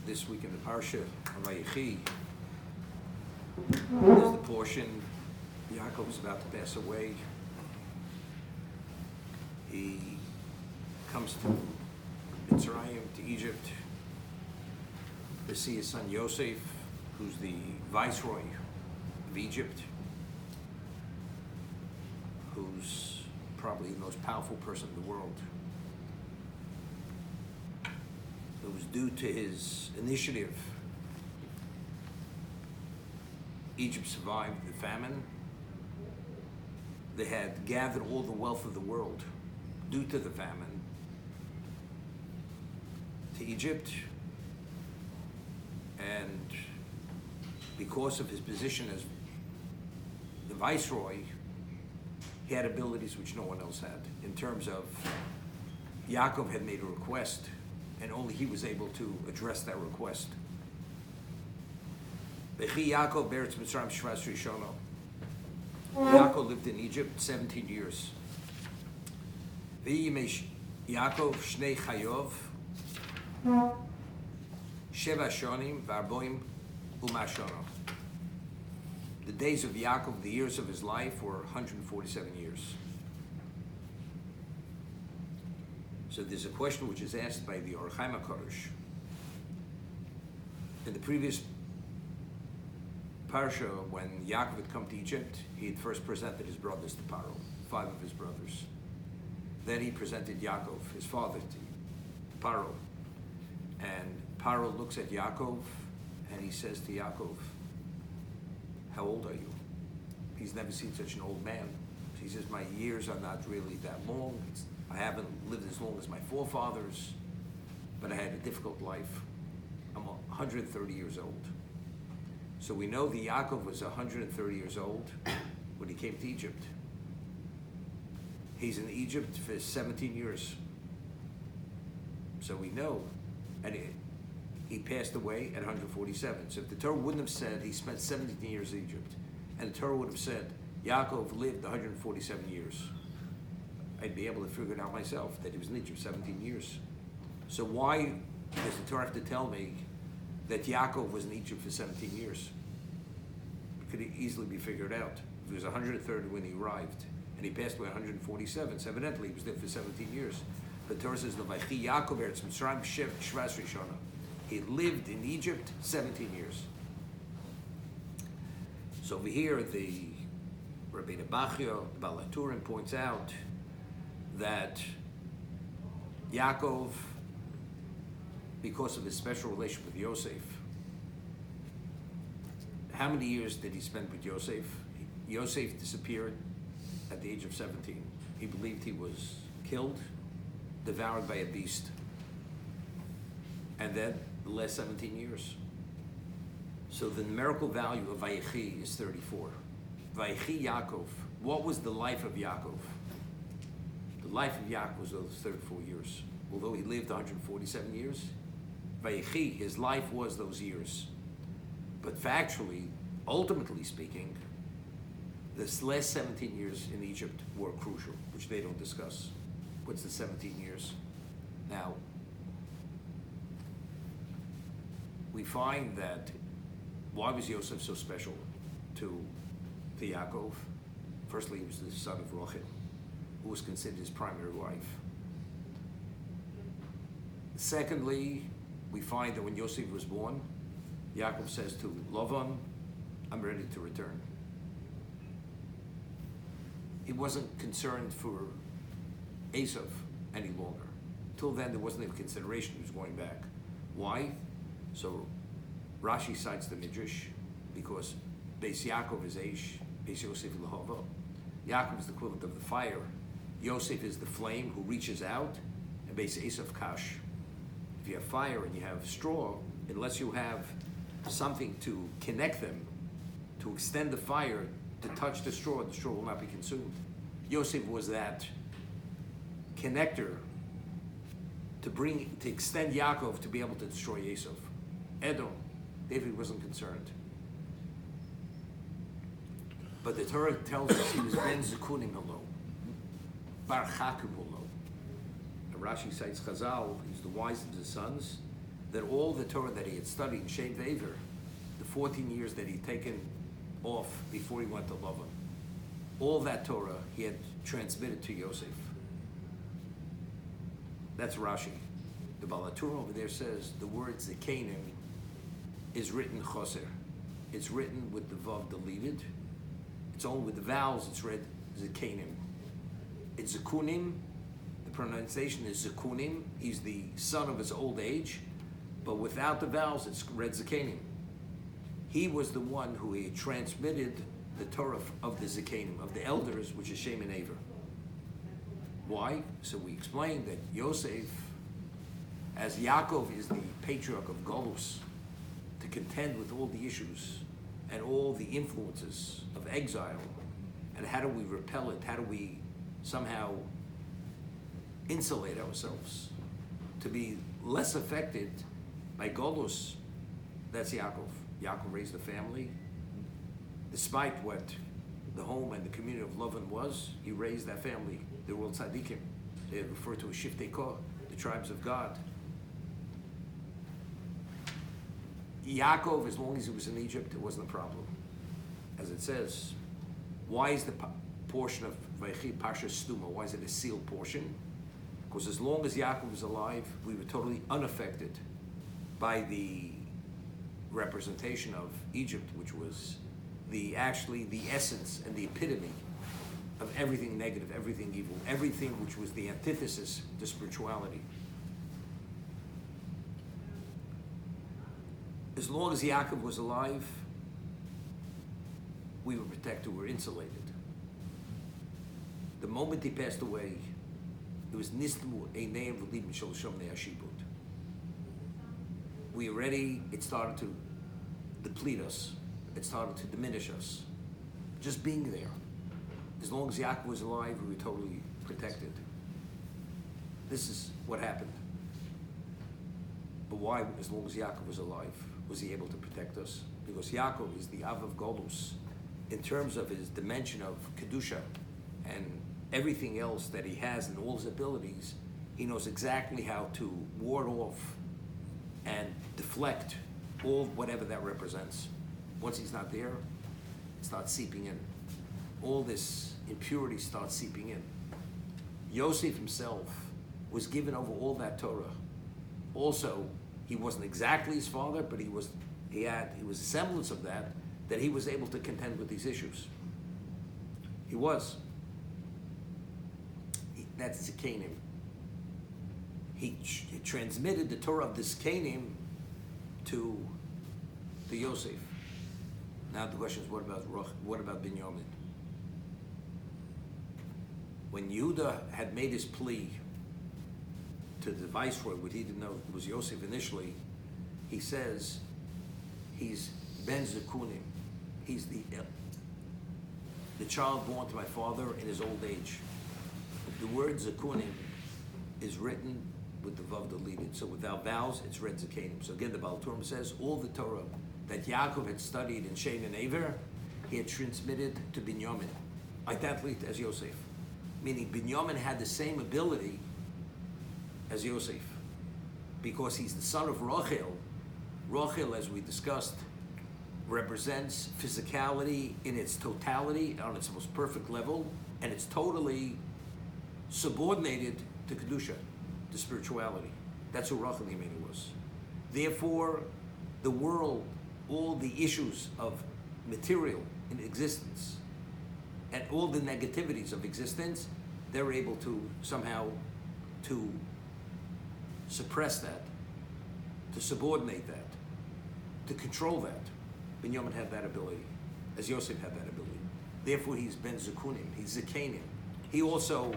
this week in the Parsha of Vayechi is the portion Yaakov is about to pass away. He comes to Mitzrayim, to Egypt, to see his son Yosef, who's the viceroy of Egypt, who's probably the most powerful person in the world. It was due to his initiative. Egypt survived the famine. They had gathered all the wealth of the world due to the famine to Egypt, and because of his position as the viceroy, he had abilities which no one else had. In terms of, Yaakov had made a request, and only he was able to address that request. Yaakov beretz Mitzrayim shvas rishono. Yaakov lived in Egypt 17 years. V'yimesh Yaakov shnei chayov sheva shonim v'arboim u'mashono. The days of Yaakov, the years of his life, were 147 years. So there's a question which is asked by the Or Chaim HaKadosh. In the previous Parsha, when Yaakov had come to Egypt, he had first presented his brothers to Paro, 5 of his brothers. Then he presented Yaakov, his father, to Paro. And Paro looks at Yaakov and he says to Yaakov, "How old are you?" He's never seen such an old man. He says, "My years are not really that long. I haven't lived as long as my forefathers, but I had a difficult life. I'm 130 years old." So we know that Yaakov was 130 years old when he came to Egypt. He's in Egypt for 17 years. So we know, and he passed away at 147. So if the Torah wouldn't have said he spent 17 years in Egypt, and the Torah would have said Yaakov lived 147 years, I'd be able to figure it out myself, that he was in Egypt 17 years. So why does the Torah have to tell me that Yaakov was in Egypt for 17 years? It could easily be figured out. If he was 130 when he arrived, and he passed away 147, so evidently he was there for 17 years. The Torah says, "Vayechi Yaakov eretz Mitzrayim shvas rishono." He lived in Egypt 17 years. So over here, the Rabbeinu Bachya, the Baal HaTurim, points out that Yaakov, because of his special relationship with Yosef, how many years did he spend with Yosef? Yosef disappeared at the age of 17. He believed he was killed, devoured by a beast. And then the last 17 years. So the numerical value of Vayechi is 34. Vayechi Yaakov. What was the life of Yaakov? The life of Yaakov was those 34 years. Although he lived 147 years, Vayechi, his life was those years. But factually, ultimately speaking, this last 17 years in Egypt were crucial, which they don't discuss. What's the 17 years? Now, we find that, why was Yosef so special to Yaakov? Firstly, he was the son of Rachel, who was considered his primary wife. Secondly, we find that when Yosef was born, Yaakov says to Lavan, "I'm ready to return." He wasn't concerned for Esav any longer. Till then, there wasn't a consideration he was going back. Why? So Rashi cites the Midrash because Beis Yaakov is Eish, Beis Yosef Lahava. Yaakov is the equivalent of the fire. Yosef is the flame who reaches out, and Beis Esav Kash. If you have fire and you have straw, unless you have something to connect them, to extend the fire, to touch the straw will not be consumed. Yosef was that connector to extend Yaakov to be able to destroy Esav. Edom, David wasn't concerned. But the Torah tells us he was ben zekunim halo, bar chakim halo. And Rashi cites Chazal, he's the wisest of his sons, that all the Torah that he had studied in Shem Ve'aver, the 14 years that he'd taken off before he went to Lavan, all that Torah he had transmitted to Yosef. That's Rashi. The Baal HaTurim over there says the word Zekanim is written Choser. It's written with the Vav deleted. It's only with the vowels it's read Zekanim. It's Zekunim. The pronunciation is Zekunim. He's the son of his old age. But without the vowels it's read Zekanim. He was the one who he transmitted the Torah of the Zekanim, of the elders, which is Shem and Aver. Why? So we explained that Yosef, as Yaakov is the patriarch of Golus, to contend with all the issues and all the influences of exile, and how do we repel it? How do we somehow insulate ourselves to be less affected by Golus? That's Yaakov. Yaakov raised a family. Despite what the home and the community of Lavan was, he raised that family. They were all tzaddikim. They refer to as Shiftei Koh, the tribes of God. Yaakov, as long as he was in Egypt, it wasn't a problem. As it says, why is the portion of Vaychi Pasha Stuma, why is it a sealed portion? Because as long as Yaakov was alive, we were totally unaffected by the representation of Egypt, which was actually the essence and the epitome of everything negative, everything evil, everything which was the antithesis to spirituality. As long as Yaakov was alive, we were protected, we were insulated. The moment he passed away, it was Nistmu Einayim V'Libim Shel Shomnei HaShibud. It started to deplete us. It started to diminish us. Just being there. As long as Yaakov was alive, we were totally protected. This is what happened. But why, as long as Yaakov was alive, was he able to protect us? Because Yaakov is the Av of Golus. In terms of his dimension of Kedusha and everything else that he has and all his abilities, he knows exactly how to ward off and deflect all whatever that represents. Once he's not there, it starts seeping in. All this impurity starts seeping in. Yosef himself was given over all that Torah. Also, he wasn't exactly his father, but he was a semblance of that he was able to contend with these issues. He was. That's Zekanim. He transmitted the Torah of the Zekanim to Yosef. Now the question is, what about Binyamin? When Yehuda had made his plea to the viceroy, what he didn't know was Yosef initially, he says he's Ben Zekunim. He's the child born to my father in his old age. The word Zekunim is written with the Vav deleted. So without vowels, it's read Zekanim. So again, the Baal HaTurim says all the Torah that Yaakov had studied in Shem and Aver, he had transmitted to Binyamin, identically as Yosef. Meaning Binyamin had the same ability as Yosef, because he's the son of Rachel. Rachel, as we discussed, represents physicality in its totality, on its most perfect level, and it's totally subordinated to Kedusha, to spirituality. That's who Rachel Yemeni was. Therefore, the world, all the issues of material in existence, and all the negativities of existence, they're able to somehow to suppress that, to subordinate that, to control that. Binyamin had that ability, as Yosef had that ability. Therefore, he's Ben Zekunim, he's Zekanim. He also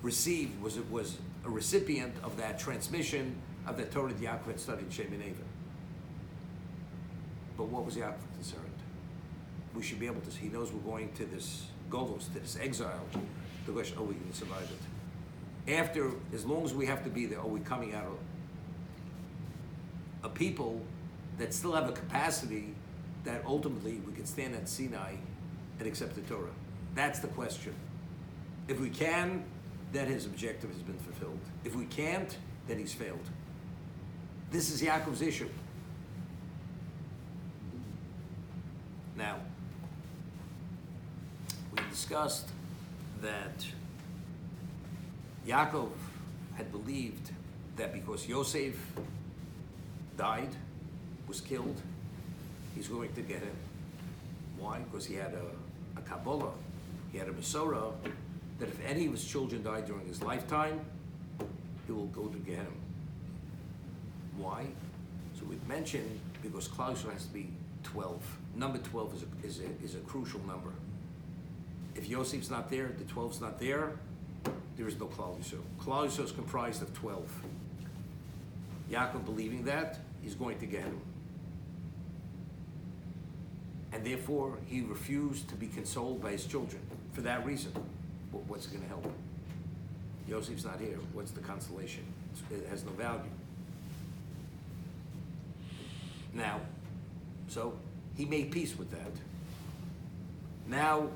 was a recipient of that transmission of the Torah that Yaakov had studied in Shem and Aver. But what was Yaakov concerned? We should be able to, he knows we're going to this Golos, to this exile. The question, we can survive it. After, as long as we have to be there, are we coming out of a people that still have a capacity that ultimately we can stand at Sinai and accept the Torah? That's the question. If we can, then his objective has been fulfilled. If we can't, then he's failed. This is Yaakov's issue. Now, we discussed that Yaakov had believed that because Yosef died, was killed, he's going to get him. Why? Because he had a Kabbalah, he had a Masorah, that if any of his children died during his lifetime, he will go to Gehenna. Why? So we've mentioned because Klal Yisrael has to be 12. Number 12 is a crucial number. If Yosef's not there, the 12's not there, there is no Klal Yisrael. Klal Yisrael is comprised of 12. Yaakov believing that, he's going to Gehenna. And therefore, he refused to be consoled by his children. For that reason, what's going to help? Yosef's not here. What's the consolation? It has no value. Now, so he made peace with that. Now,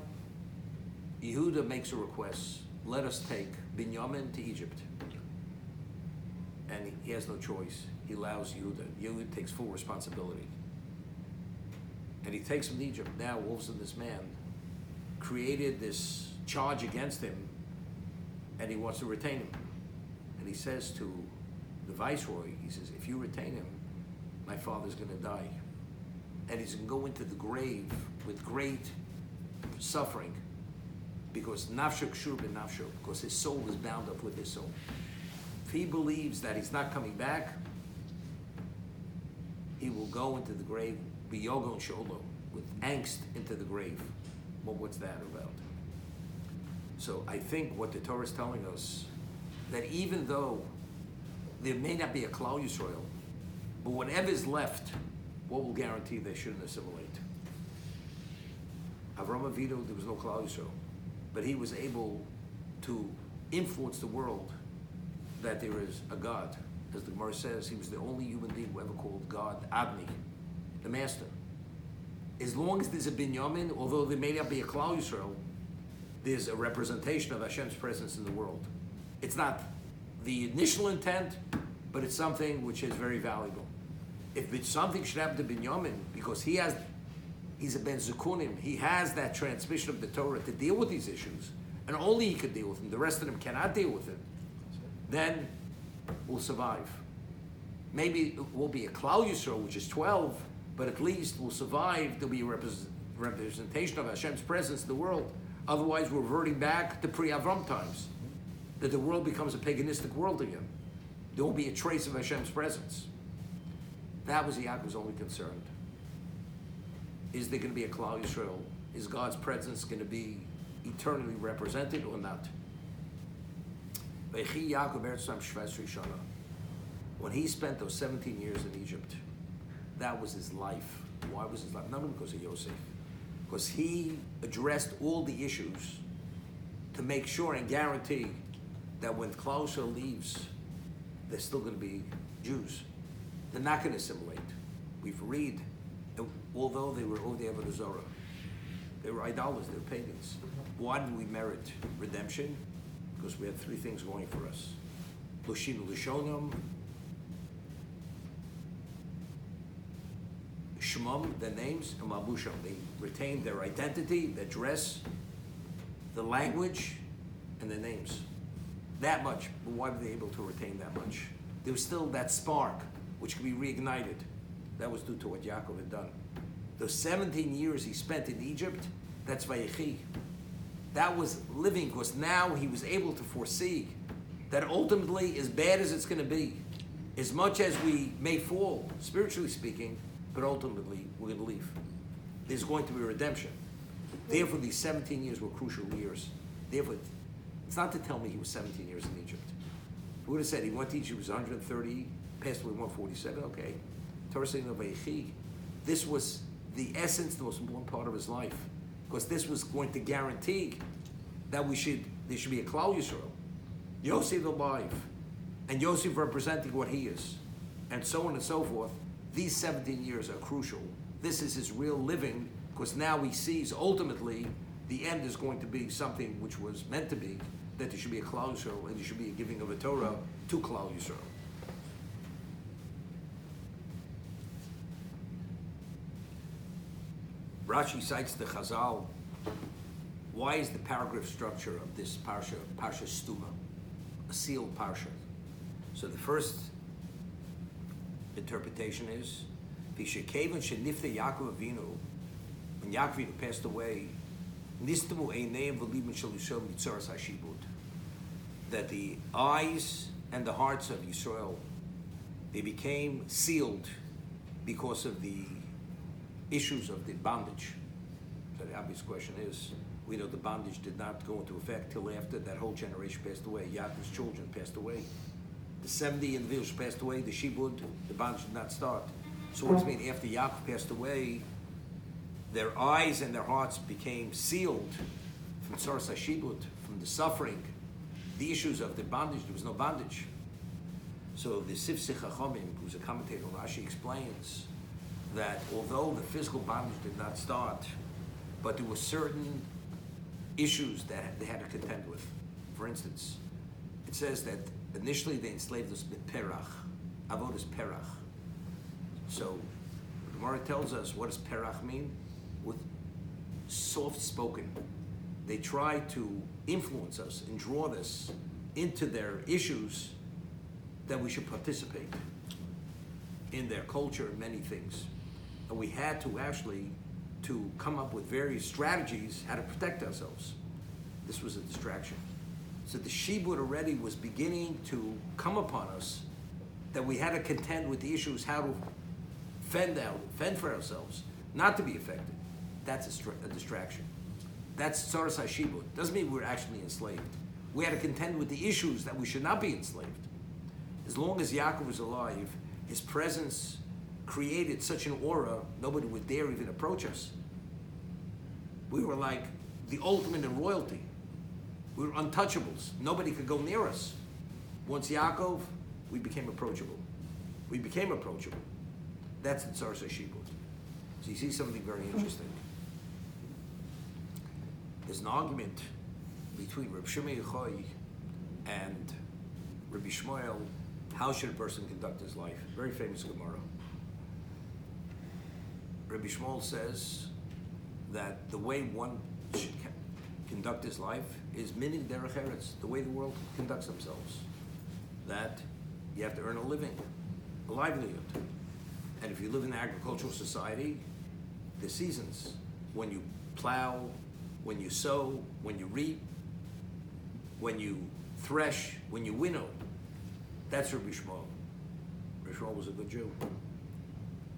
Yehuda makes a request. Let us take Binyamin to Egypt. And he has no choice. He allows Yehuda. Yehuda takes full responsibility. And he takes him to Egypt. Now, all of a sudden, this man created this charge against him, and he wants to retain him. And he says to the viceroy, he says, if you retain him, my father's going to die. And he's going to go into the grave with great suffering, because nafsho kshur b'nafsho, because his soul is bound up with his soul. If he believes that he's not coming back, he will go into the grave biyogon sholo, with angst into the grave. Well, what's that about? So I think what the Torah is telling us, that even though there may not be a Klal Yisrael, but whatever is left, what will guarantee they shouldn't assimilate? Avram Avinu, there was no Klal Yisrael, but he was able to influence the world that there is a God. As the Gemara says, he was the only human being who ever called God Adni, the master. As long as there's a Binyamin, although there may not be a Klal Yisrael, there's a representation of Hashem's presence in the world. It's not the initial intent, but it's something which is very valuable. If it's something should happen to Binyamin, because he's a Ben Zukunim, he has that transmission of the Torah to deal with these issues, and only he could deal with them, the rest of them cannot deal with it, then we'll survive. Maybe it will be a Klal Yisrael, which is 12, but at least we'll survive. There'll be a representation of Hashem's presence in the world. Otherwise, we're reverting back to pre-Avram times, that the world becomes a paganistic world again. There won't be a trace of Hashem's presence. That was Yaakov's only concern. Is there going to be a Klal Yisrael? Is God's presence going to be eternally represented or not? When he spent those 17 years in Egypt, that was his life. Why was his life? Not only because of Yosef, because he addressed all the issues to make sure and guarantee that when Klal Yisrael leaves, they're still going to be Jews. They're not going to assimilate. We've read, although they were Odei Avodah Zarah, they were idolaters, they were pagans. Why did we merit redemption? Because we had three things going for us. Loshinu Lishonam, Shemam, their names, and Mabusham. They retained their identity, their dress, the language, and their names. That much. But why were they able to retain that much? There was still that spark, which could be reignited. That was due to what Yaakov had done. Those 17 years he spent in Egypt, that's Vayechi. That was living, because now he was able to foresee that ultimately, as bad as it's going to be, as much as we may fall, spiritually speaking, but ultimately we're going to leave. There's going to be redemption. Therefore, these 17 years were crucial years. Therefore, it's not to tell me he was 17 years in Egypt. If we would have said he went to Egypt, he was 130, passed away 147, okay. Torah saying of Vayechi, this was the essence, the most important part of his life, because this was going to guarantee that there should be a Klal Yisrael. Yosef alive, and Yosef representing what he is, and so on and so forth. These 17 years are crucial. This is his real living, because now he sees ultimately the end is going to be something which was meant to be, that there should be a Klal Yisrael, and there should be a giving of a Torah to Klal Yisrael. Rashi cites the Chazal. Why is the paragraph structure of this parsha Stuma, a sealed parsha? So the first interpretation is, Vishekevan shenifta Yaakov Avinu, when Yaakov Avinu passed away, nistamu eineim v'libim shel Yisrael mitzaras hashibud, that the eyes and the hearts of Yisrael, they became sealed because of the issues of the bondage. So the obvious question is, we know the bondage did not go into effect till after that whole generation passed away. Yaakov's children passed away. The 70 individuals passed away, the shibud, the bondage did not start. So what does it mean? After Yaakov passed away, their eyes and their hearts became sealed from tzaras hashibud, from the suffering, the issues of the bondage. There was no bondage. So the Sifsei Chachamim, who's a commentator on Rashi, explains that although the physical bondage did not start, but there were certain issues that they had to contend with. For instance, it says that initially they enslaved us with perach. Avod is perach. So the Gemara tells us, what does perach mean? With soft-spoken. They try to influence us and draw us into their issues that we should participate in their culture and many things. And we had to actually come up with various strategies how to protect ourselves. This was a distraction. So the shibud already was beginning to come upon us, that we had to contend with the issues, how to fend for ourselves, not to be affected. That's a distraction. That's tzaras hashibud. Doesn't mean we're actually enslaved. We had to contend with the issues that we should not be enslaved. As long as Yaakov was alive, his presence created such an aura, nobody would dare even approach us. We were like the ultimate in royalty. We were untouchables. Nobody could go near us. Once Yaakov, we became approachable. We became approachable. That's the tzaras hashibud. So you see something very interesting. There's an argument between Reb Shimon Yochai and Rabbi Shmuel. How should a person conduct his life? Very famous Gemara. Rabbi Shmuel says that the way one should conduct his life is minin derech eretz, the way the world conducts themselves. That you have to earn a living, a livelihood. And if you live in an agricultural society, the seasons, when you plow, when you sow, when you reap, when you thresh, when you winnow, that's Rabbi Shmuel. Rabbi Shmuel was a good Jew.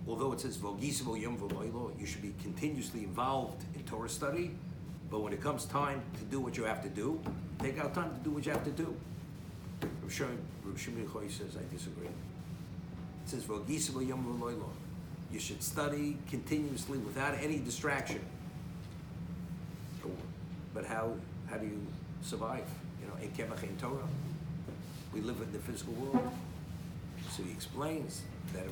Although it says Vogisivo Yom V'Laylo, you should be continuously involved in Torah study, but when it comes time to do what you have to do, take out time to do what you have to do. Rabbi Shimon Yochai says, I disagree. It says Vogisivo Yom V'Laylo. You should study continuously without any distraction. But how do you survive? You know, Ein Kemach Ein Torah. We live in the physical world. So he explains that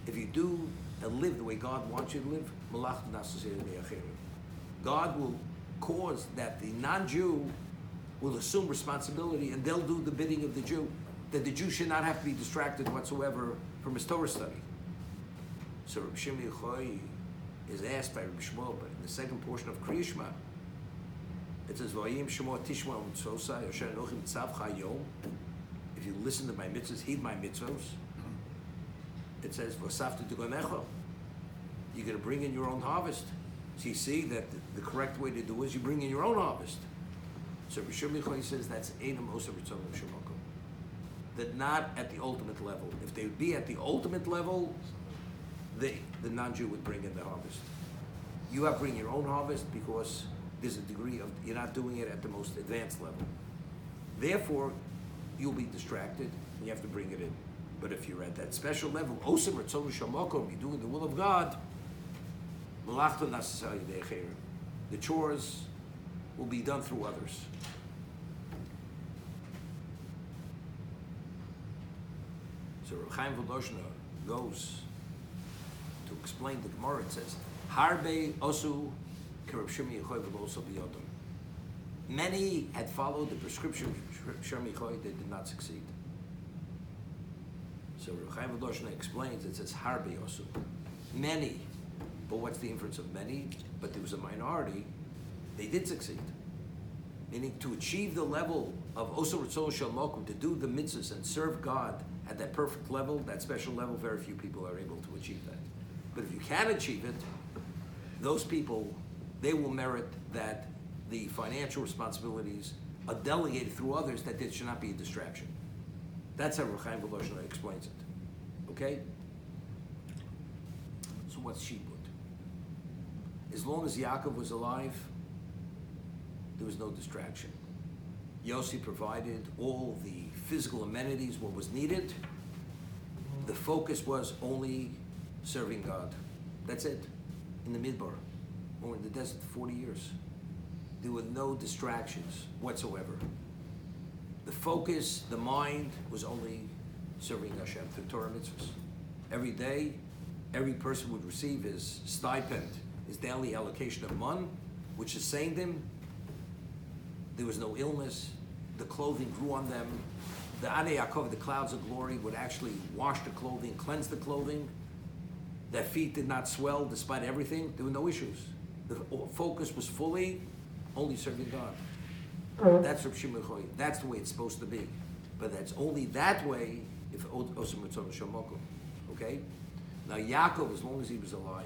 if you do and live the way God wants you to live, God will cause that the non-Jew will assume responsibility and they'll do the bidding of the Jew. That the Jew should not have to be distracted whatsoever from his Torah study. So Reb Shimon Yochai is asked by Reb Shmuel, but in the second portion of Kriya Shema, it says, if you listen to my mitzvahs, heed my mitzvahs, it says, you're going to bring in your own harvest. So you see that the correct way to do is you bring in your own harvest. So Reb Shimon Yochai says that's Einam Osa Ritzon Shemoko. That not at the ultimate level. If they would be at the ultimate level, the non-Jew would bring in the harvest. You have to bring your own harvest because there's a degree of, you're not doing it at the most advanced level. Therefore, you'll be distracted and you have to bring it in. But if you're at that special level, Osam Ritzon Shemakom, you're doing the will of God, the chores will be done through others. So Reb Chaim Volozhiner goes to explain the Gemara. It says, Harbe osu kereb Shimon Yochai v'lo biyodom. Many had followed the prescription of Shimon Yochai, they did not succeed. So Reb Chaim Volozhiner explains, it says Harbe osu. Many. But what's the inference of many? But there was a minority, they did succeed. Meaning to achieve the level of Oso Ritzon Shel Mokum, to do the mitzvahs and serve God at that perfect level, that special level, very few people are able to achieve that. But if you can achieve it, those people, they will merit that the financial responsibilities are delegated through others, that there should not be a distraction. That's how Reb Chaim Volozhin explains it. Okay? So what's Shibud? As long as Yaakov was alive, there was no distraction. Yossi provided all the physical amenities, what was needed. The focus was only serving God. That's it. In the Midbar, or in the desert, 40 years. There were no distractions whatsoever. The focus, the mind, was only serving Hashem through Torah mitzvahs. Every day, every person would receive his stipend, his daily allocation of mun, which sustained him. There was no illness. The clothing grew on them. The Anei Yaakov, the clouds of glory, would actually wash the clothing, cleanse the clothing. Their feet did not swell despite everything. There were no issues. The focus was fully only serving God. That's Reb Shimon Choy. That's the way it's supposed to be. But that's only that way if Osem Ritzon Shel Mokum. Okay? Now Yaakov, as long as he was alive,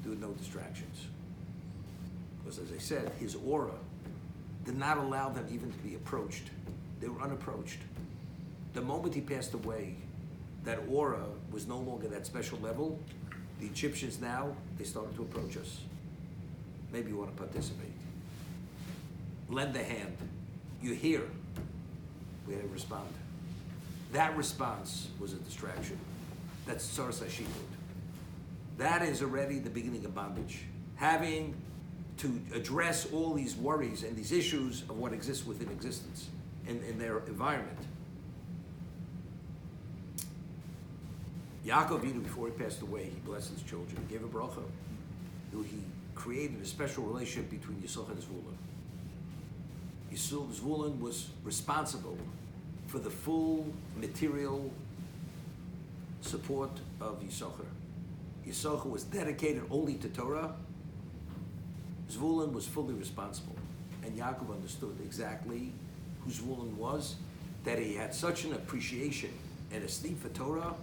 there were no distractions. Because as I said, his aura did not allow them even to be approached. They were unapproached. The moment he passed away, that aura was no longer that special level. The Egyptians now, they started to approach us. Maybe you want to participate. Lend a hand. You hear. We had to respond. That response was a distraction. That's Tzoras HaShibud. That is already the beginning of bondage. Having to address all these worries and these issues of what exists within existence in their environment. Yaakov Avinu, before he passed away, he blessed his children. He gave a bracha. He created a special relationship between Yisachar and Zvulun. Zvulun was responsible for the full material support of Yisachar. Yisachar was dedicated only to Torah. Zvulun was fully responsible. And Yaakov understood exactly who Zvulun was, that he had such an appreciation and esteem for Torah,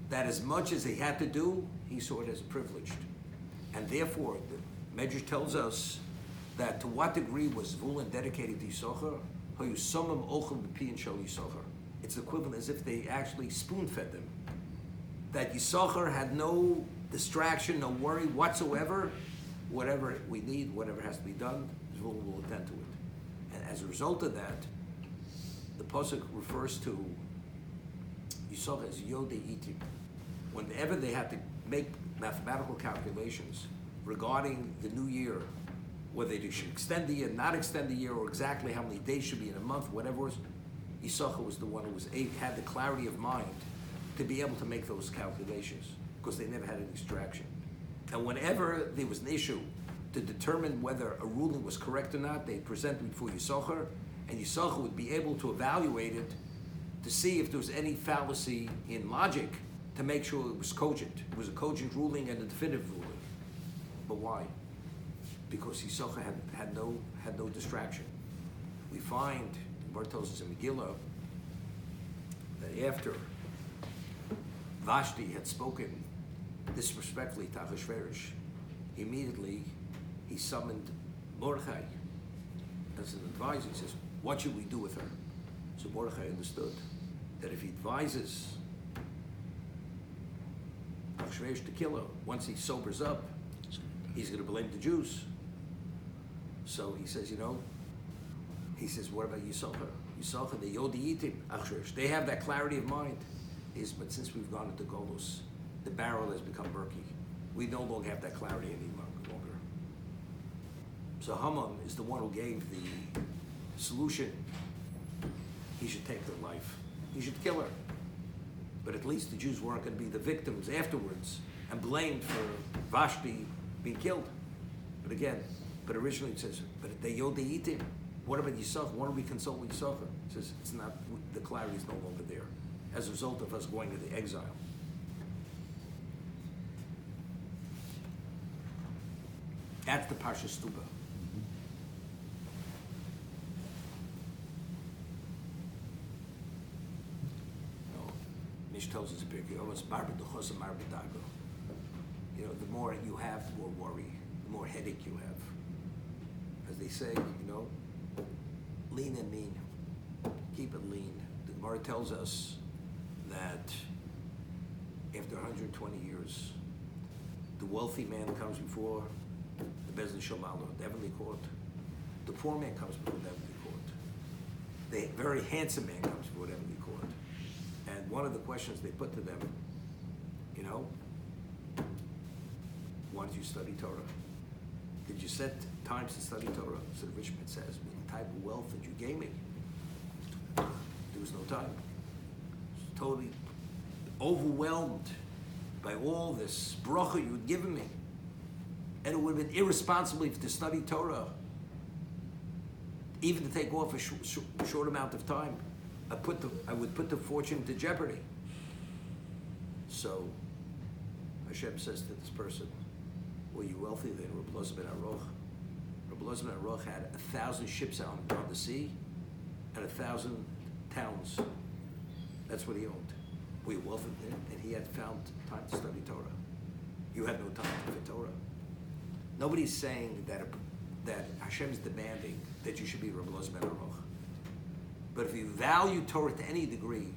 that as much as he had to do, he saw it as privileged. And therefore, the Medrash tells us that to what degree was Zvulun dedicated to Yisachar? It's equivalent as if they actually spoon-fed them. That Yisachar had no distraction, no worry whatsoever. Whatever we need, whatever has to be done, Zvulun will attend to it. And as a result of that, the Pasuk refers to Yisachar as Yodei Itim. Whenever they had to make mathematical calculations regarding the new year, whether they should extend the year, not extend the year, or exactly how many days should be in a month, whatever it was, Yisachar was the one who had the clarity of mind to be able to make those calculations, because they never had any distraction. And whenever there was an issue to determine whether a ruling was correct or not, they'd present it before Yisachar, and Yisachar would be able to evaluate it to see if there was any fallacy in logic to make sure it was cogent. It was a cogent ruling and a definitive ruling. But why? Because Yisachar had no distraction. We find, Bar tells us in Megillah, that after Vashti had spoken disrespectfully to Achashverosh, immediately he summoned Mordechai as an advisor. He says, what should we do with her? So Mordechai understood that if he advises Achashverosh to kill her, once he sobers up, he's going to blame the Jews. So he says, what about Yisachar? Yisachar, the Yodei Itim, Achashverosh, they have that clarity of mind. But since we've gone into Golus, the barrel has become murky. We no longer have that clarity any longer. So Haman is the one who gave the solution. He should take their life. He should kill her. But at least the Jews weren't going to be the victims afterwards and blamed for Vashti being killed. But originally it says, but they Yodei Itim. What about Yisachar? Why don't we consult with Yisachar? It says it's not, the clarity is no longer there as a result of us going into exile. That's the Parsha Stuba. Mish tells us a bit, almost marba d'chos and marba dago. You know, the more you have, the more worry, the more headache you have. As they say, you know, lean and mean. Keep it lean. The Gemara tells us that after 120 years, the wealthy man comes before the Bezdin Shalmalo, the heavenly court. The poor man comes before the heavenly court. The very handsome man comes before the heavenly court. And one of the questions they put to them, you know, why did you study Torah? Did you set times to study Torah? So the rich man says, with the type of wealth that you gave me, there was no time. Totally overwhelmed by all this bracha you had given me. And it would have been irresponsible to study Torah, even to take off a short amount of time. I would put the fortune to jeopardy. So Hashem says to this person, were you wealthy then? Reb Elazar ben Aruch. Reb Elazar ben Aruch had 1,000 ships on the sea and 1,000 towns. That's what he owned. Were you wealthy then? And he had found time to study Torah. You had no time for Torah. Nobody's saying that Hashem is demanding that you should be Reb Elazar ben Aruch. But if you value Torah to any degree,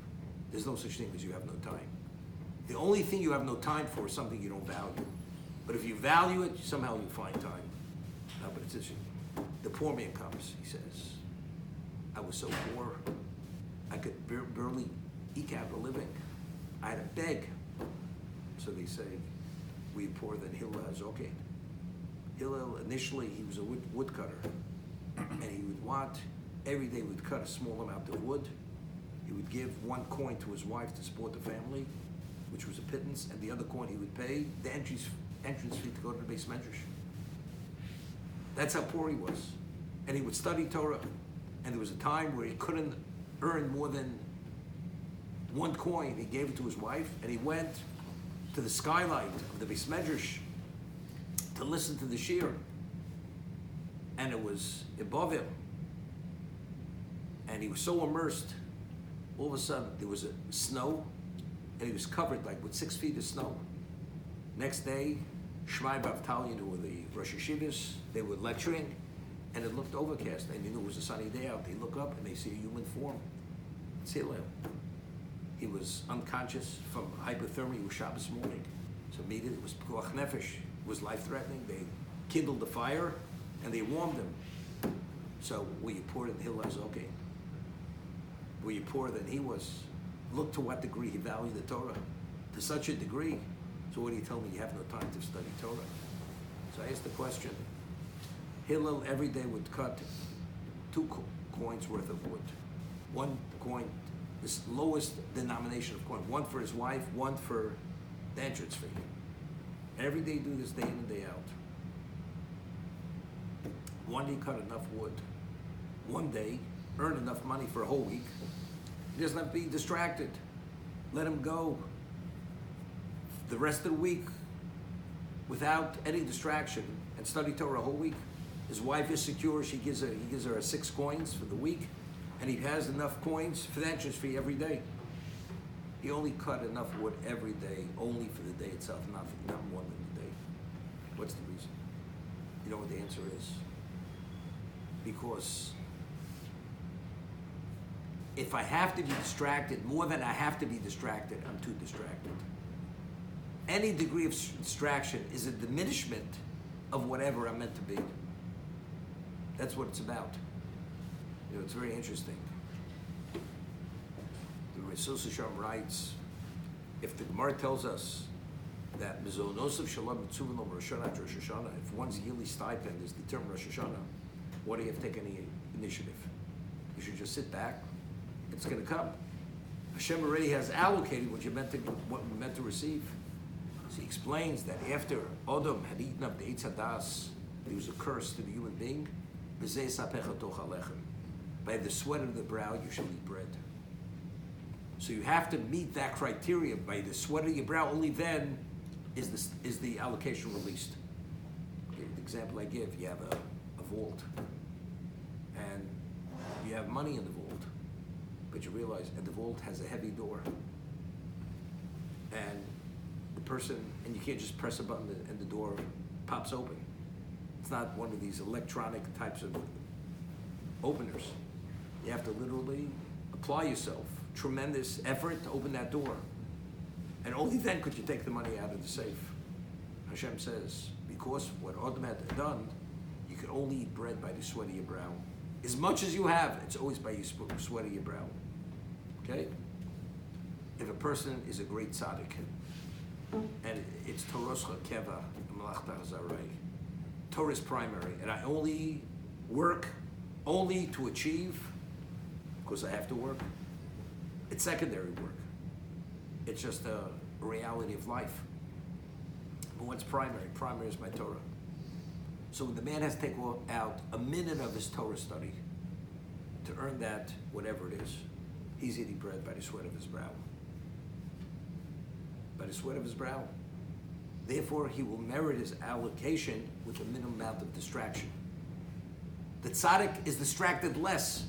there's no such thing as you have no time. The only thing you have no time for is something you don't value. But if you value it, somehow you find time. No, but it's just, the poor man comes, he says, I was so poor, I could barely eke out a living. I had to beg. So they say, we poor than Hillel HaZoken. Hillel, initially, he was a woodcutter. And he would want, every day would cut a small amount of wood. He would give one coin to his wife to support the family, which was a pittance, and the other coin he would pay the entrance fee to go to the Beis Medrash. That's how poor he was. And he would study Torah. And there was a time where he couldn't earn more than one coin. He gave it to his wife, and he went to the skylight of the Beis Medrash to listen to the shir. And it was above him. And he was so immersed, all of a sudden there was a snow, and he was covered like with 6 feet of snow. Next day, Shmai Bavtalion, who were the Rosh Yeshivas, they were lecturing, and it looked overcast. They knew it was a sunny day out. They look up and they see a human form. It's Hillel. He was unconscious from hypothermia. It was Shabbos morning. So immediately it was Pikuach Nefesh. It was life-threatening. They kindled the fire and they warmed him. So were you poorer than Hillel HaZoken? Were you poorer than he was? Look to what degree he valued the Torah. To such a degree. So what do you tell me? You have no time to study Torah. So I asked the question. Hillel every day would cut 2 coins worth of wood. 1 coin, this lowest denomination of coin. 1 for his wife, 1 for the entrance fee. Every day do this day in and day out. One day cut enough wood. One day earn enough money for a whole week. He doesn't have to be distracted. Let him go the rest of the week without any distraction and study Torah a whole week. His wife is secure. He gives her 6 coins for the week, and he has enough coins for the entrance fee every day. He only cut enough wood every day, only for the day itself, not more than the day. What's the reason? You know what the answer is? Because if I have to be distracted more than I have to be distracted, I'm too distracted. Any degree of distraction is a diminishment of whatever I'm meant to be. That's what it's about. You know, it's very interesting. The Risus Hashem writes, if the Gemara tells us that Mizonosov Shalom Mitzuvah Rosh Hashanah, if one's yearly stipend is determined Rosh Hashanah, why do you have to take any initiative? You should just sit back. It's going to come. Hashem already has allocated what you're meant to receive. So he explains that after Adam had eaten up the Eitz Hadas, there was a curse to the human being. By the sweat of the brow you shall eat bread. So you have to meet that criteria. By the sweat of your brow, only then is the allocation released. Okay, the example I give, you have a vault, and you have money in the vault, but you realize that the vault has a heavy door, and the person, and you can't just press a button and the door pops open. It's not one of these electronic types of openers. You have to literally apply yourself, tremendous effort to open that door. And only then could you take the money out of the safe. Hashem says, because what Adam had done, you can only eat bread by the sweat of your brow. As much as you have, it's always by your sweat of your brow. Okay? If a person is a great tzaddik, and it's Toroscha Keva, Malachta Hazarai, Torah is primary, and I only work only to achieve, because I have to work. It's secondary work. It's just a reality of life. But what's primary? Primary is my Torah. So the man has to take out a minute of his Torah study to earn that, whatever it is. He's eating bread by the sweat of his brow. By the sweat of his brow. Therefore, he will merit his allocation with a minimum amount of distraction. The tzaddik is distracted less,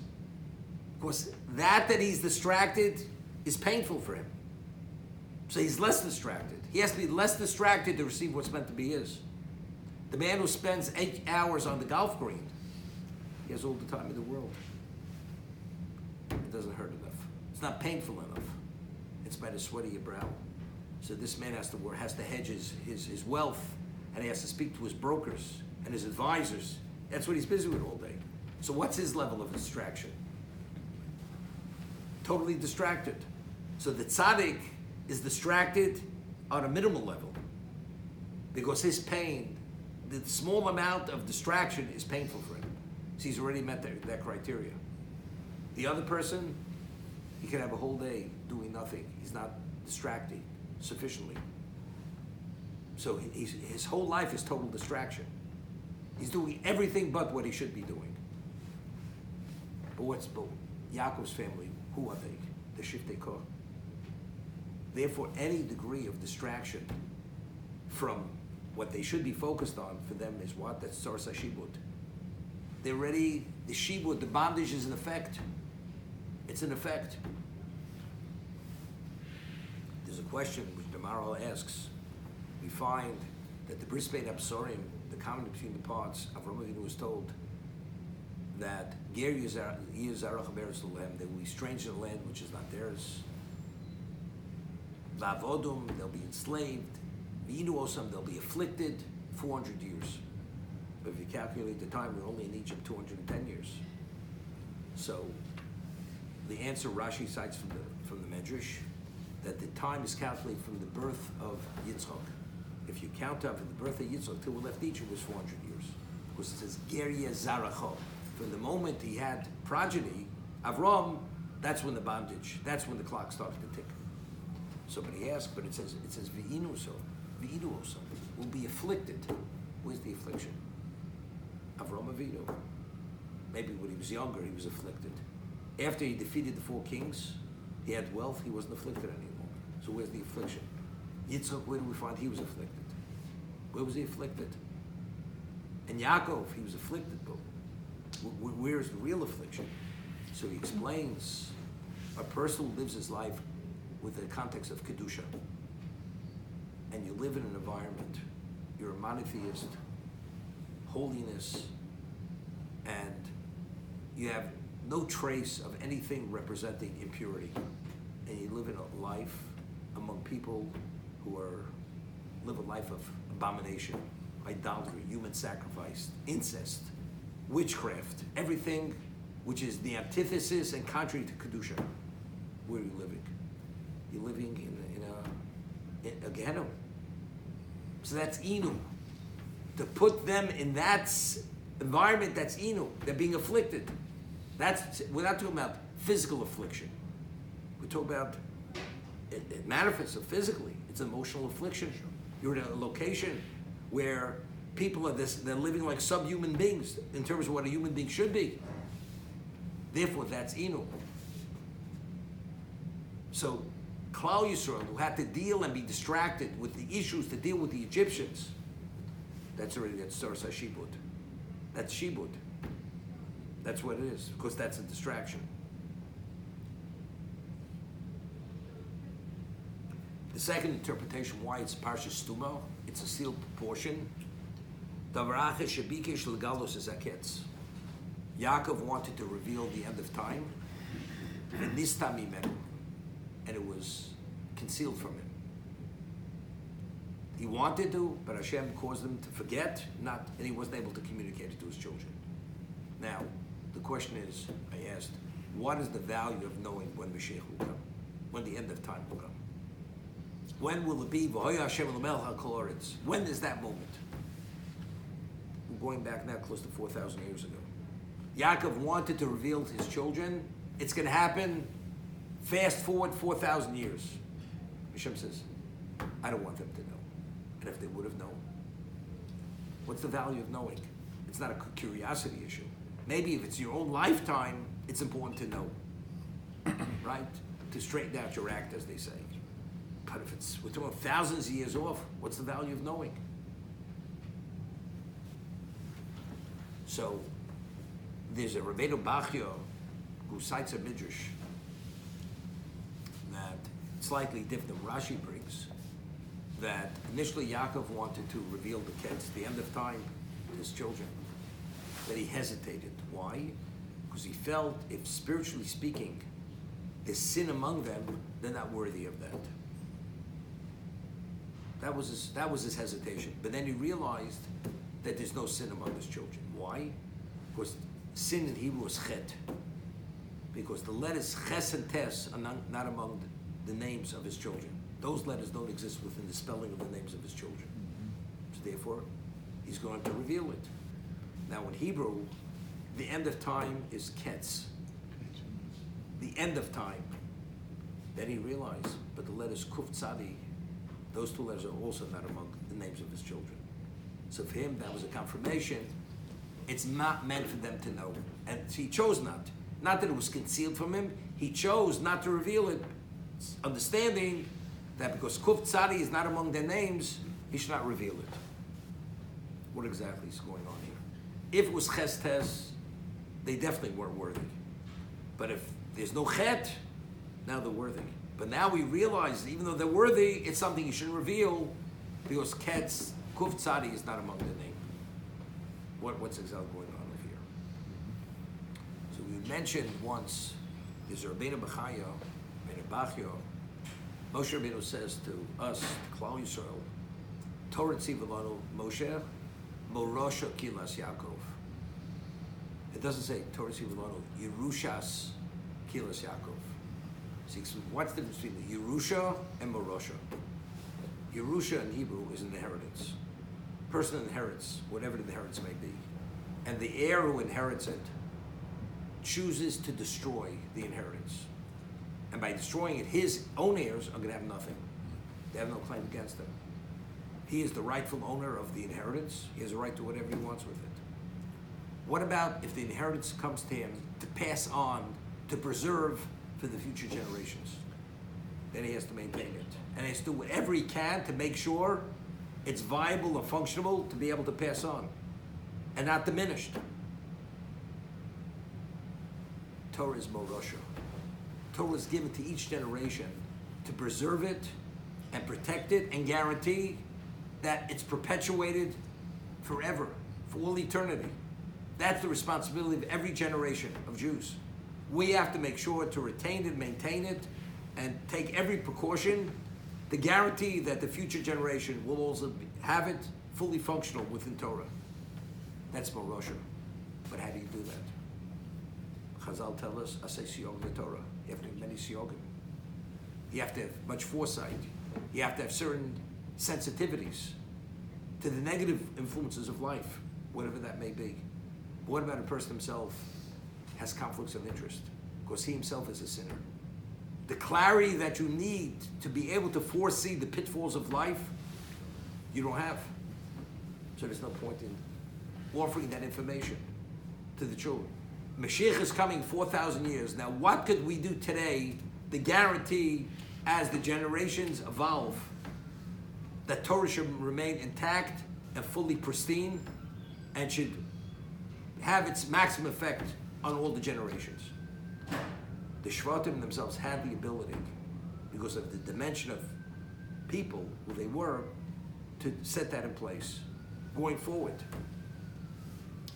because that he's distracted is painful for him. So he's less distracted. He has to be less distracted to receive what's meant to be his. The man who spends 8 hours on the golf green, he has all the time in the world. It doesn't hurt enough. It's not painful enough. It's by the sweat of your brow. So this man has to hedge his wealth, and he has to speak to his brokers and his advisors. That's what he's busy with all day. So what's his level of distraction? Totally distracted. So the tzaddik is distracted on a minimal level, because his pain, the small amount of distraction is painful for him. So he's already met that criteria. The other person, he can have a whole day doing nothing. He's not distracting sufficiently. So his whole life is total distraction. He's doing everything but what he should be doing. But Yaakov's family, who are they? The Shiftei Koh. Therefore, any degree of distraction from what they should be focused on for them is what? That's Tzoras HaShibud. They're ready, the Shibud, the bondage is in effect. It's in effect. There's a question which the Maharal asks. We find that the Bris Bein Absorim, the covenant between the parts, Avraham Avinu was told that Ger Yizarach Be'eretz Lehem, they will be strange in a land which is not theirs. Vavodum, they'll be enslaved. V'inu Osam, they'll be afflicted 400 years. But if you calculate the time, we're only in Egypt 210 years. So the answer Rashi cites from the Medrash, that the time is calculated from the birth of Yitzchak. If you count up from the birth of Yitzchak till we left Egypt was 400 years. Because it says Geria Zaracho. From the moment he had progeny, Avram, that's when the bondage, that's when the clock started to tick. Somebody asked, but it says V'inu Osam, will be afflicted. Where's the affliction? Avram Avinu. Maybe when he was younger, he was afflicted. After he defeated the 4 kings, he had wealth, he wasn't afflicted anymore. So where's the affliction? Yitzchak, where do we find he was afflicted? Where was he afflicted? And Yaakov, he was afflicted, but where is the real affliction? So he explains, a person who lives his life with the context of Kedusha, and you live in an environment, you're a monotheist, holiness, and you have no trace of anything representing impurity, and you live in a life among people who live a life of abomination, idolatry, human sacrifice, incest, witchcraft, everything which is the antithesis and contrary to Kedusha. Where are you living? You're living in a Gehenna. So that's Inu. To put them in that environment, that's Inu. They're being afflicted. We're not talking about physical affliction. We're talking about, it manifests physically. It's emotional affliction. You're in a location where people they're living like subhuman beings in terms of what a human being should be. Therefore, that's Inu. So, Klal Yisrael, who had to deal and be distracted with the issues to deal with the Egyptians, That's Tzoros HaShibud. That's Shibud. That's what it is, because that's a distraction. The second interpretation why it's Parsha Stuma, it's a sealed portion. Yaakov wanted to reveal the end of time, and it was concealed from him. He wanted to, but Hashem caused him to forget, and he wasn't able to communicate it to his children. Now, the question is, I asked, what is the value of knowing when Mashiach will come? When the end of time will come? When will it be? When is that moment? We're going back now close to 4,000 years ago. Yaakov wanted to reveal to his children, it's going to happen, fast forward 4,000 years. Hashem says, I don't want them to know. And if they would have known, what's the value of knowing? It's not a curiosity issue. Maybe if it's your own lifetime, it's important to know, right? To straighten out your act, as they say. But if we're talking thousands of years off, what's the value of knowing? So, there's a Rabbeinu Bachya who cites a midrash that slightly different than Rashi brings, that initially Yaakov wanted to reveal the kids, the end of time, to his children, but he hesitated. Why? Because he felt if spiritually speaking, there's sin among them, they're not worthy of that. That was his hesitation. But then he realized that there's no sin among his children. Why? Because sin in Hebrew is chet. Because the letters ches and tes are not among the names of his children. Those letters don't exist within the spelling of the names of his children. So therefore, he's going to reveal it. Now in Hebrew, the end of time is ketz. The end of time. Then he realized, but the letters kuf tzadi, those two letters are also not among the names of his children. So for him, that was a confirmation. It's not meant for them to know. And he chose not. Not that it was concealed from him. He chose not to reveal it, understanding that because Kuf Tzadi is not among their names, he should not reveal it. What exactly is going on here? If it was Ches, they definitely weren't worthy. But if there's no Chet, now they're worthy. But now we realize, even though they're worthy, it's something you shouldn't reveal, because Kuf Tzadi is not among their name. What's exactly going on over here? So we mentioned once, there's Rabbeinu Bachya, Moshe Rabbeinu says to us, Klal Yisrael, Torah Tziva Lanu Moshe, Morosha Kilas Yaakov. It doesn't say Torah Tziva Lanu Yerushas Kilas Yaakov. See, what's the difference between Yerusha and Morosha? Yerusha in Hebrew is an inheritance. Person inherits whatever the inheritance may be. And the heir who inherits it chooses to destroy the inheritance. And by destroying it, his own heirs are going to have nothing. They have no claim against him. He is the rightful owner of the inheritance. He has a right to whatever he wants with it. What about if the inheritance comes to him to pass on, to preserve for the future generations? Then he has to maintain it. And he has to do whatever he can to make sure it's viable and functional to be able to pass on and not diminished. Torah is Morosha. Torah is given to each generation to preserve it and protect it and guarantee that it's perpetuated forever, for all eternity. That's the responsibility of every generation of Jews. We have to make sure to retain it, maintain it, and take every precaution to guarantee that the future generation will also have it fully functional within Torah. That's Morosha. But how do you do that? Chazal tell us, Asay Siyog the Torah. You have to have many siyogim. You have to have much foresight. You have to have certain sensitivities to the negative influences of life, whatever that may be. But what about a person himself has conflicts of interest? Because he himself is a sinner. The clarity that you need to be able to foresee the pitfalls of life, you don't have. So there's no point in offering that information to the children. Mashiach is coming 4,000 years. Now, what could we do today to guarantee, as the generations evolve, that Torah should remain intact and fully pristine, and should have its maximum effect on all the generations. The Shvatim themselves had the ability, because of the dimension of people who they were, to set that in place going forward.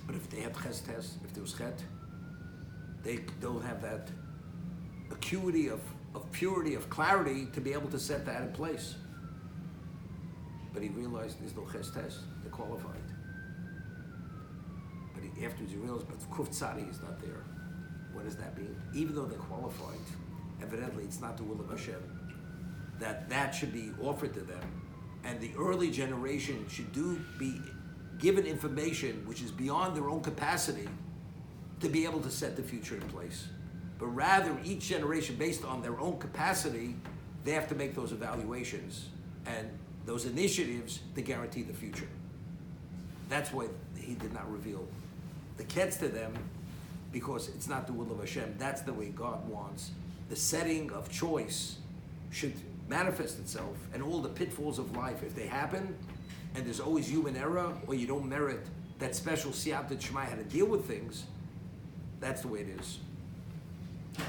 But if they had Chestes, if there was Chet, they don't have that acuity of purity, of clarity, to be able to set that in place. But he realized there's no Chestes, they're qualified. But afterwards he realized, but Kuf Tzadi is not there. What does that mean? Even though they're qualified, evidently it's not the will of Hashem that should be offered to them, and the early generation should be given information which is beyond their own capacity to be able to set the future in place. But rather, each generation, based on their own capacity, they have to make those evaluations and those initiatives to guarantee the future. That's why he did not reveal the Ketz to them, because it's not the will of Hashem. That's the way God wants. The setting of choice should manifest itself, and all the pitfalls of life, if they happen, and there's always human error, or you don't merit that special siyata shema how to deal with things, that's the way it is. The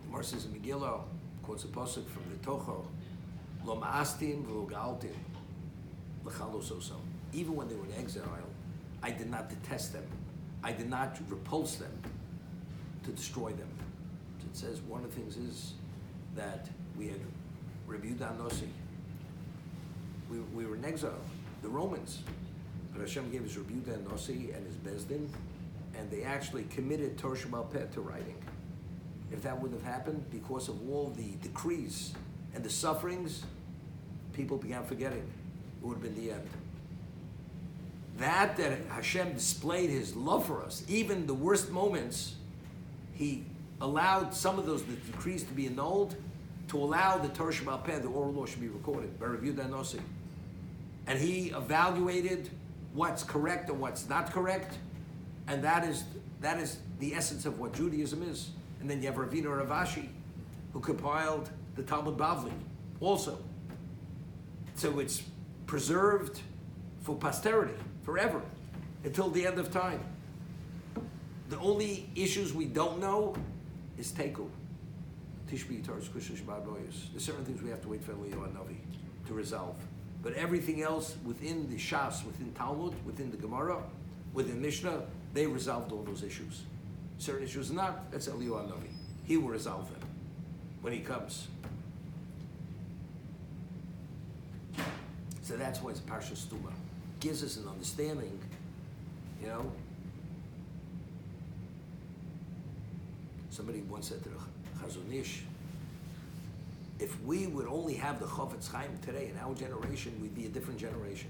Gemara says in Megillah, quotes a pasuk from the Toho, Lo ma'astim v'lo ga'altim l'chalo sosam. Even when they were in exile, I did not detest them. I did not repulse them to destroy them. It says one of the things is that we had Rabbi Yehuda Nossi. We were in exile, the Romans. But Hashem gave us Rabbi Yehuda Nossi and his Bezdin, and they actually committed Torah Sheba'al Peh to writing. If that wouldn't have happened, because of all the decrees and the sufferings, people began forgetting. It would have been the end. That Hashem displayed his love for us, even the worst moments, he allowed some of those decrees to be annulled, to allow the Torah Sheba'al Peh, the oral law, should be recorded by Rabbi Yehuda Nossi. And he evaluated what's correct and what's not correct, and that is the essence of what Judaism is. And then you have Ravina Ravashi, who compiled the Talmud Bavli, also. So it's preserved for posterity, forever, until the end of time. The only issues we don't know is Teku. Tishbi Yitar's Kusha Shabbat Boyas. There's certain things we have to wait for Eliyahu Navi to resolve. But everything else within the Shas, within Talmud, within the Gemara, within Mishnah, they resolved all those issues. Certain issues not, that's Eliyahu Navi. He will resolve them when he comes. So that's why it's Parsha Stuma. Gives us an understanding, you know. Somebody once said to the Chazon Ish, if we would only have the Chofetz Chaim today in our generation, we'd be a different generation.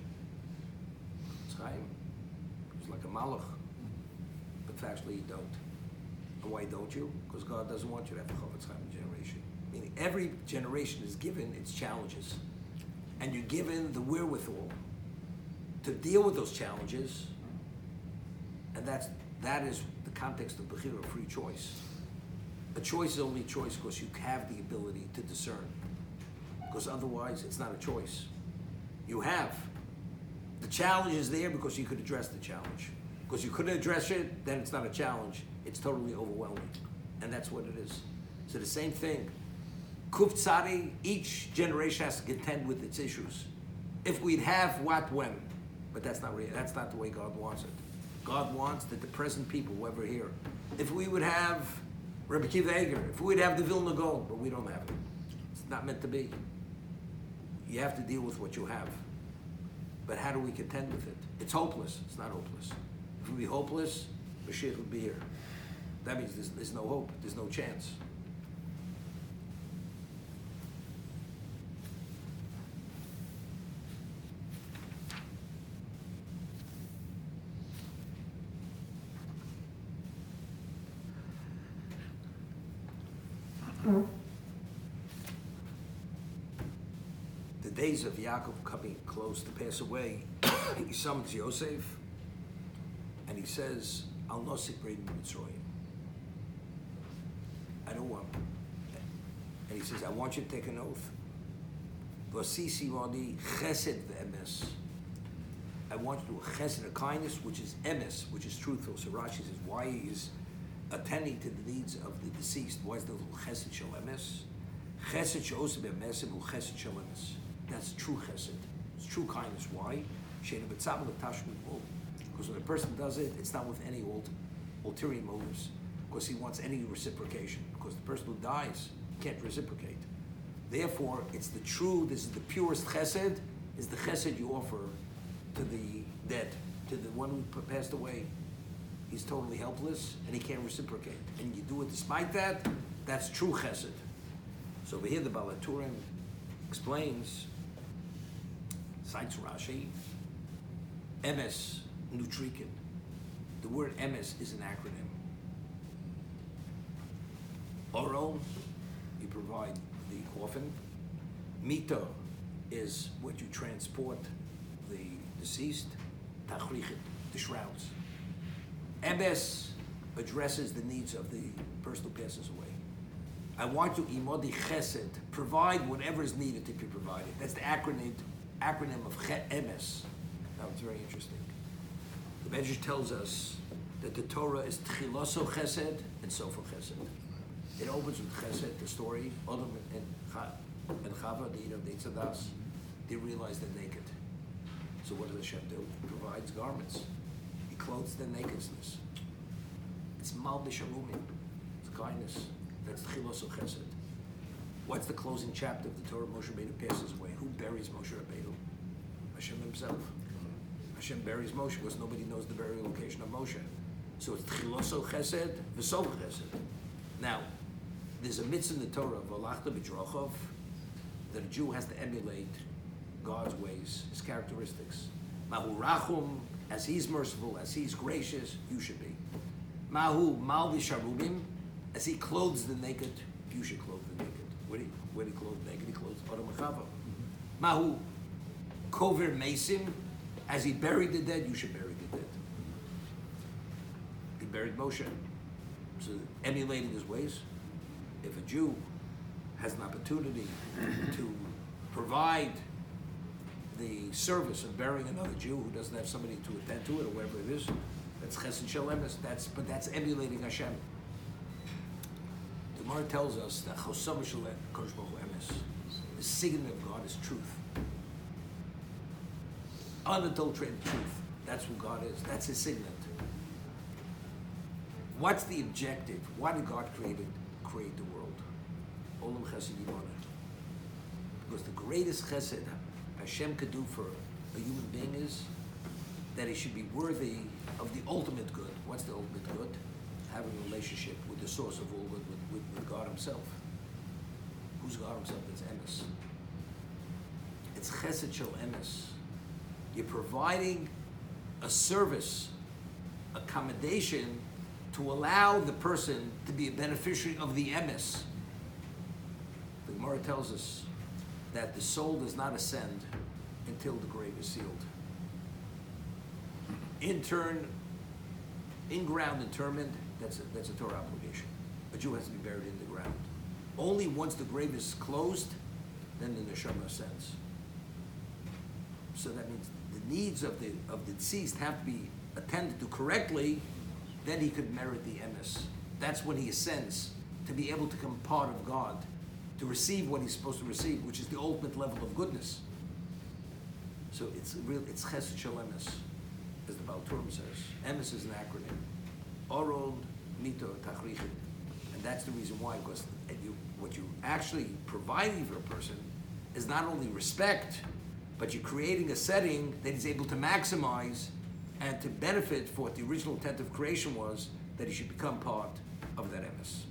Chofetz Chaim was like a malach, but factually you don't. And why don't you? Because God doesn't want you to have a Chofetz Chaim generation. Meaning every generation is given its challenges, and you're given the wherewithal to deal with those challenges, and that is the context of Bechira, free choice. A choice is only a choice because you have the ability to discern. Because otherwise, it's not a choice. You have. The challenge is there because you could address the challenge. Because you couldn't address it, then it's not a challenge. It's totally overwhelming. And that's what it is. So the same thing. Kuf Tzadi, each generation has to contend with its issues. If we'd have what, when. But that's not the way God wants it. God wants that the present people, whoever here, if we would have Rabbi Akiva Eger, if we'd have the Vilna Gaon, but we don't have it. It's not meant to be. You have to deal with what you have. But how do we contend with it? It's hopeless. It's not hopeless. If it would be hopeless, Mashiach would be here. That means there's no hope. There's no chance. The days of Yaakov coming close to pass away, he summons Yosef, and he says, Al Nosik Breid Mitzrayim. I don't want. And he says, I want you to take an oath. V'asisi modi chesed ve'emes. I want you to do a chesed, a kindness, which is emes, which is truthful. So Rashi says, why he is attending to the needs of the deceased? Why is the little chesed shel emes? Chesed she'osim emesim hu chesed shel emes. That's true chesed. It's true kindness. Why? She'enu b'tzabel l'tashmid bo. Because when a person does it, it's not with any ulterior motives. Because he wants any reciprocation. Because the person who dies can't reciprocate. Therefore, it's the true, this is the purest chesed, is the chesed you offer to the dead, to the one who passed away. He's totally helpless and he can't reciprocate. And you do it despite that, that's true chesed. So over here the Baal HaTurim explains, cites Rashi, emes nutrikin. The word emes is an acronym. Oron, you provide the coffin. Mito is what you transport the deceased. Tachrichin, the shrouds. Emes addresses the needs of the person who passes away. I want you, imodi chesed, provide whatever is needed to be provided. That's the acronym of emes. Now it's very interesting. The Medrash tells us that the Torah is tchiloso chesed and sofer chesed. It opens with chesed, the story, Adam and Chava, the Eden of the Eitzadas, they realize they're naked. So what does Hashem do? He provides garments. He clothes their nakedness. It's malbish harumim. It's kindness. That's tchilos of chesed. What's the closing chapter of the Torah? Moshe Rabbeinu passes away. Who buries Moshe Rabbeinu? Hashem himself. Hashem buries Moshe because nobody knows the burial location of Moshe. So it's tchilos of chesed, v'sov chesed. Now, there's a mitzvah in the Torah, v'alachta b'drochov, that a Jew has to emulate God's ways, his characteristics. Mahu rachum, as he's merciful, as he's gracious, you should be. Mahu malvish harumim, as he clothes the naked, you should clothe the naked. Where do he clothe the naked? He clothes Adam and Chava. Mahu kover mesim, as he buried the dead, you should bury the dead. He buried Moshe. So emulating his ways. If a Jew has an opportunity to provide the service of burying another Jew who doesn't have somebody to attend to it or whatever it is, that's chesed shel emes. But that's emulating Hashem. The Gemara tells us that chosam shel kodesh baruch hu emes. The signet of God is truth, unadulterated truth. That's who God is. That's His signet. What's the objective? Why did God create the world? Olam chesed yimana. Because the greatest chesed Hashem could do for a human being is that he should be worthy of the ultimate good. What's the ultimate good? Having a relationship with the source of all good, with God Himself. Who's God Himself? It's emes. It's chesed shel emes. You're providing a service, accommodation, to allow the person to be a beneficiary of the emes. The Gemara tells us that the soul does not ascend until the grave is sealed. In-ground interment, that's a Torah obligation. A Jew has to be buried in the ground. Only once the grave is closed, then the neshama ascends. So that means the needs of the deceased have to be attended to correctly, then he could merit the emes. That's when he ascends, to be able to become part of God, to receive what he's supposed to receive, which is the ultimate level of goodness. So it's chesed shel emes, as the Baal HaTurim says. Emes is an acronym. Oron, mito, tachrichin. And that's the reason why, because what you're actually providing for a person is not only respect, but you're creating a setting that he's able to maximize and to benefit for what the original intent of creation was, that he should become part of that emes.